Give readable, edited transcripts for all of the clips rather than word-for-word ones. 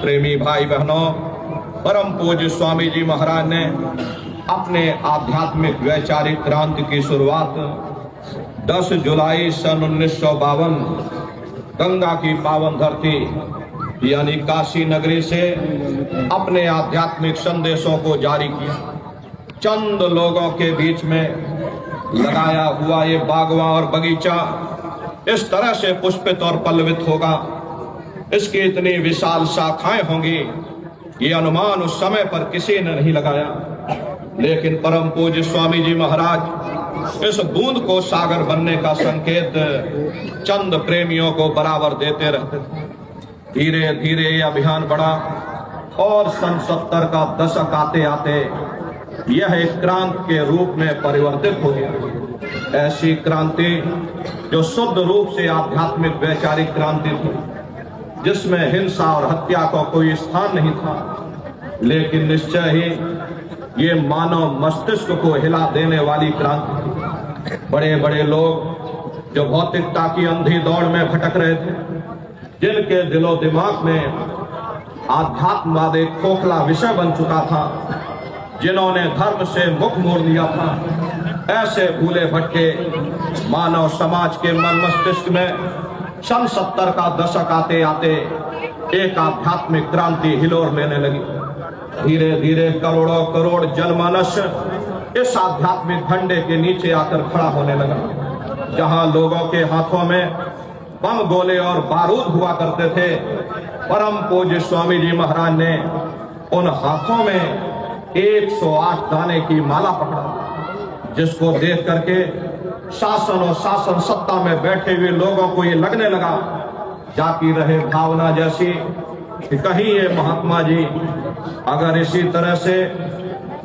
प्रेमी भाई बहनों, परम पूज्य स्वामी जी महाराज ने अपने आध्यात्मिक वैचारिक क्रांति की शुरुआत 10 जुलाई सन 1952 गंगा की पावन धरती यानी काशी नगरी से अपने आध्यात्मिक संदेशों को जारी किया। चंद लोगों के बीच में लगाया हुआ ये बागवा और बगीचा इस तरह से पुष्पित और पल्लवित होगा, इसकी इतनी विशाल शाखाएं होंगी, ये अनुमान उस समय पर किसी ने नहीं लगाया। लेकिन परम पूज्य स्वामी जी महाराज इस बूंद को सागर बनने का संकेत चंद प्रेमियों को बराबर देते रहते। धीरे धीरे ये अभियान बढ़ा और सन 70 का दशक आते आते यह एक क्रांति के रूप में परिवर्तित हो गया। ऐसी क्रांति जो शुद्ध रूप से आध्यात्मिक वैचारिक क्रांति थी, जिसमें हिंसा और हत्या का कोई स्थान नहीं था, लेकिन निश्चय ही ये मानव मस्तिष्क को हिला देने वाली क्रांति थी। बड़े बड़े लोग जो भौतिकता की अंधी दौड़ में भटक रहे थे, जिनके दिलो दिमाग में आध्यात्मवाद एक खोखला विषय बन चुका था, जिन्होंने धर्म से मुख मोड़ लिया था, ऐसे भूले भटके मानव समाज के मन मस्तिष्क में सन 70 का दशक आते आते एक आध्यात्मिक क्रांति हिलोर लेने लगी। धीरे धीरे करोड़ों करोड़ जनमानस इस आध्यात्मिक झंडे के नीचे आकर खड़ा होने लगा। जहां लोगों के हाथों में बम गोले और बारूद हुआ करते थे, परम पूज्य स्वामी जी महाराज ने उन हाथों में 108 दाने की माला पकड़ा, जिसको देख करके शासन और शासन सत्ता में बैठे हुए लोगों को ये लगने लगा जाती रहे भावना जैसी कि कहीं ये महात्मा जी अगर इसी तरह से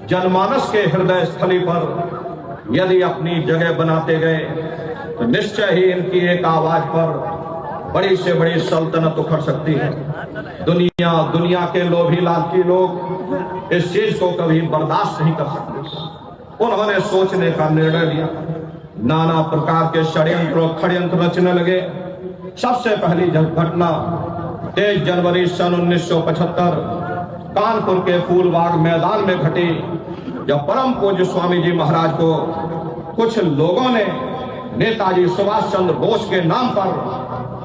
जनमानस के हृदय स्थली पर यदि अपनी जगह बनाते गए तो निश्चय ही इनकी एक आवाज पर बड़ी से बड़ी सल्तनत उखड़ सकती है। दुनिया के लोभी लालची लोग इस चीज को कभी बर्दाश्त नहीं कर सकते। उन्होंने सोचने का निर्णय लिया, नाना प्रकार के षड्यंत्र रचने लगे। सबसे पहली घटना 23 जनवरी सन 1975 कानपुर के फूलबाग मैदान में घटी, जब परम पूज्य स्वामी जी महाराज को कुछ लोगों ने नेताजी सुभाष चंद्र बोस के नाम पर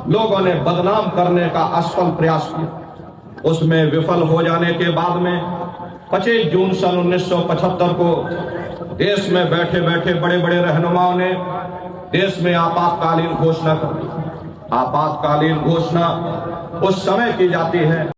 लोगों ने बदनाम करने का असफल प्रयास किया। उसमें विफल हो जाने के बाद में 25 जून सन 1975 को देश में बैठे बैठे बड़े बड़े रहनुमाओं ने देश में आपातकालीन घोषणा कर दी। आपातकालीन घोषणा उस समय की जाती है